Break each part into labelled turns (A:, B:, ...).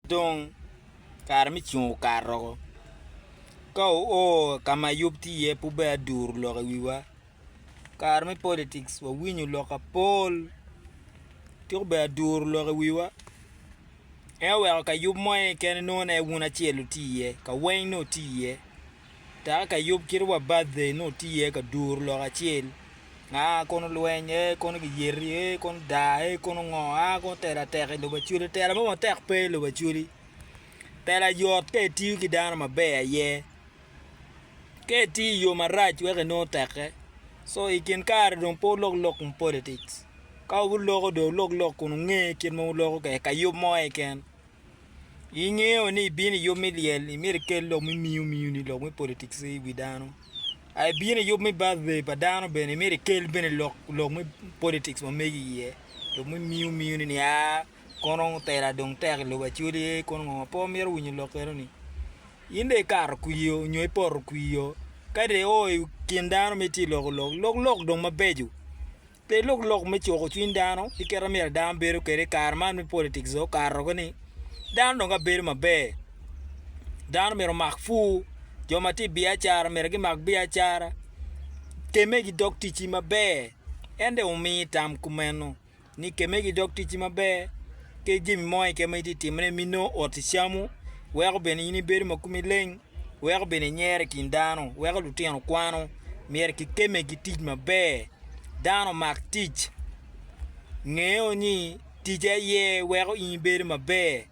A: dong kar mi chung karo ka o kama yup ti ye pu be dur lo wiwa kar mi politics wa winyu lo ka pol ti be dur lo wiwa e wa ka yup moy ken no ne wuna chelu ti ye ka wen no ti ye ta ka yup kirwa birthday no ti ye ka dur lo ka chel kono luenye kono yeri kono da kono ngo kono tera tek lo ba chuli tera mo tek pe lo ba chuli tera yot ke ti ki dan ma be ye ke ti yo marach we no tek so ikin kar don po lok politics ka u lok do lok kono nge kin mo lok ke ka yup mo ken inge oni bini yo miliel imir ke lo mi ni lo mi politics wi dano ai bien yo mi birthday padano bene mere kel bene lo mi politics mo megi ye lo mi ni kono tera dong ter lo ba churi kono po mer wunyi lo kero ni inde kar kuyo nyoy por kuyo kade o kindano meti lok dong mabeju te lok me choko chindano ikera mer dam bero kere kar man mi politics o kar ro ni dan dong ga ber mabe dan mer makfu joma ti biachara mergi mag biachara kemegi dok tichi mabe ende umi tam kumeno ni kemegi dok tichi mabe ke jimi moy kemedi timne mino otishamu wego beni ni beri makumi leng wego beni nyere kindano wego lutiano kwano mer ki kemegi tich mabe dano mag tich ngeo ni tije ye wego in beri mabe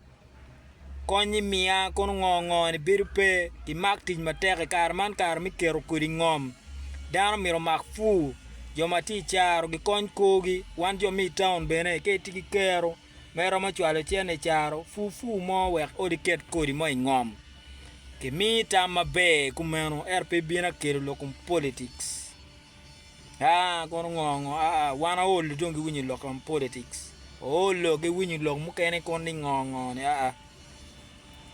A: konyi mia kono ngongo ni birpe ti mak tij matek kar man kar mi kero kuri ngom dano miro mak fu joma ti charo gi kony kogi wan jo mi town bene ke ti kero mero ma chwalo chene charo fu mo wek odi ket kodi mo ngom ke mi tam mabe kumeno rp bina kero lokum politics kono ngongo wana ol dongi winyi lokum politics olo ge winyi lok mukene koni ngongo ni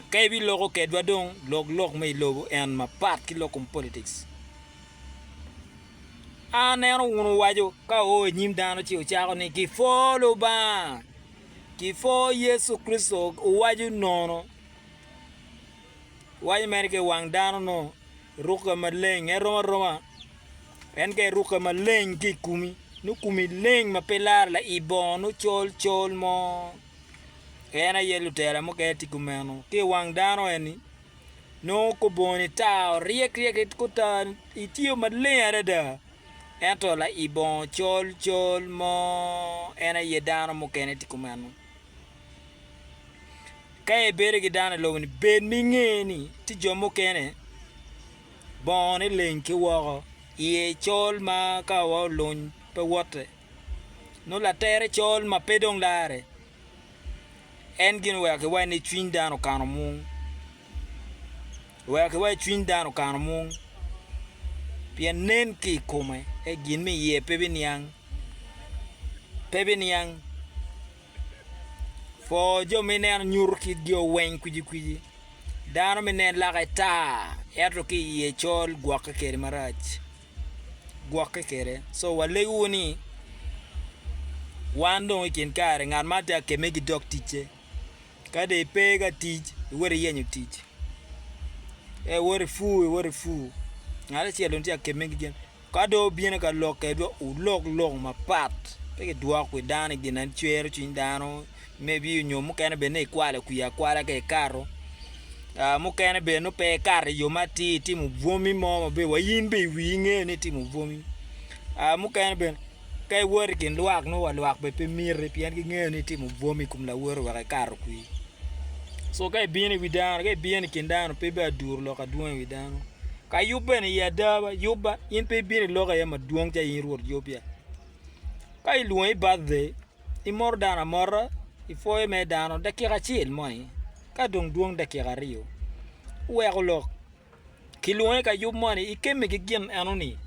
A: kay bi loko kedwa dong lok may logo en ma pat ki lokum politics neno wunu wajo ka o nyim dano chi o chako ni ki follow ba ki fo Yesu Kristo wajo nono wajo merke wang dano no ruka maleng roma en ke ruka maleng ki kumi no kumi leng ma pelar la ibono chol mo ena yelu tera mo ke tikumeno ke wang dano eni no ko boni ta riek ko ta itio malere da ento la ibon chol mo ena ye dano mo ke tikumeno kay bere gi dano lo ni ben mingeni ti jomo kene boni lenki wo ye chol ma ka wo lon pe wote no la tere chol ma pedong lare en gin weke wa ni twin dano kano mung weke wa twin dano kano mung pien nen ki kume gin mi ye pebe niang fo jo minen nyur ki gyo wen kuji dano minen la ta eto ki ye chol gwaka kere marach gwaka kere so wale uni wando ikin kare ngan mata kemegi dok tiche kade pega tij wore yenyu tij wore fu ngale chielo ntia kemegi gen kado bien ka loke do lok ma pat pege dua ku dane ginan chwer chindano maybe nyo mukene bene kwale kwala ke karo mukene be no pe kare yo mati timu vomi mo be wayin be winge ne timu vomi mukene ben kay wor kin luak no luak be pe mire pian gi ngene ne timu vomi kum la wor wa karo kui so kay bien widano kay bien kindano pe ba dur lo ka duon widano ka yuba ni ya daba yuba in pe bien lo ka ya maduong cha yin ruor yopia kay luoi birthday imor dana mora ifoy me dano dakika chil moi ka dong duong dakika rio we ko lok ki luoi ka yub moni ikeme gi gin anoni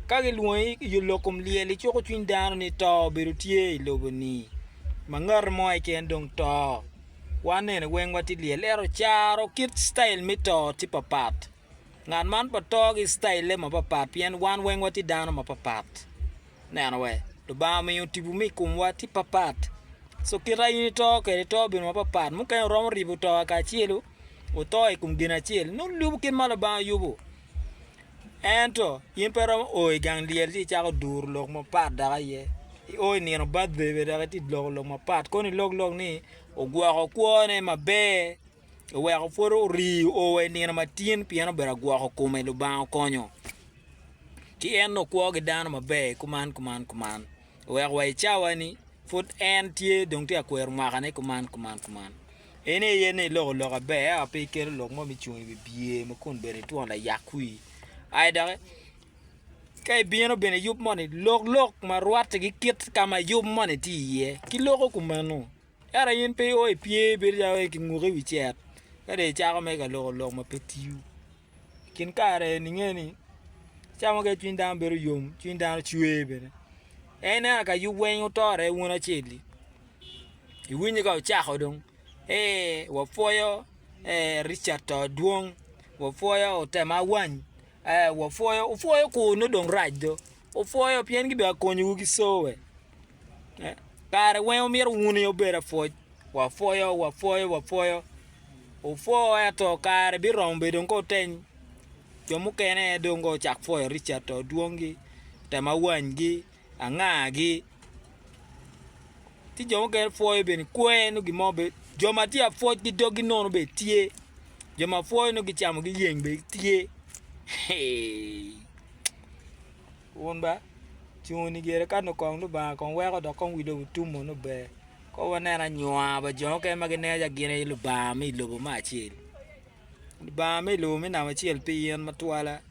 A: ka gi luoi yu lokum lieli choko twin dano ni to berutie loboni mangar moi ken dong to wane ne wen wati lielero charo kit style mito ti papat ngan man pato gi style ma papat pien wan wen wati dano ma papat nana we do ba mi utibu mi kum wati papat so kira ini to bin ma papat mu kan rom ribu to ka chielu o to e kum gina chiel no lubu kin mala ba yubu ento yin pero o gang lier ti cha dur lok ma pat da ye o ni no bad bebe da ti lok ma pat ko ni lok ni o gwa ko ne ma be o we ko foro ri o we ni na matin piano bera gwa ko me lu ba konyo ti en no ko ga dan ma be kuman we we chawani foot en tie dong ti akwer ma ne kuman ene yene lo ga be a pe ke lo mo mi chu bi bie mo kun bere to la yakui ai da kai bieno bene yup money lok ma ruat gi kit kama yup money ti ye ki loko kumano era yin pe o pie be ja we ki ngure wi chat ka de cha ko me ga lo ma petiu kin kare ni ngeni cha mo ke twin down beru yum twin down chwe be ene ka yu wen utore wona cheli I winyi ka cha hodong wo foyo Richard Duong wo foyo Tema Wan wo foyo ko no dong rajo o foyo pien gi ba konyu gi sowe kare wen mier wuni obera fo wo foyo o foyo to kare bi rombe dong ko ten jomu kene dong go chak foyo Richard Duong gi Tema Wan gi anga gi ti jomu ke foyo ben kwe no gi mobe joma ti afo gi dogi nono be tie joma foyo no gi chamo gi yeng be tie wonba chuni gere ka no kong no ba kong we ko do kong wi do tumo no be ko wana na nywa ba jo ke magine ja gine lu ba mi lu ma chiel ba mi lu mi na ma chiel pi yen matwala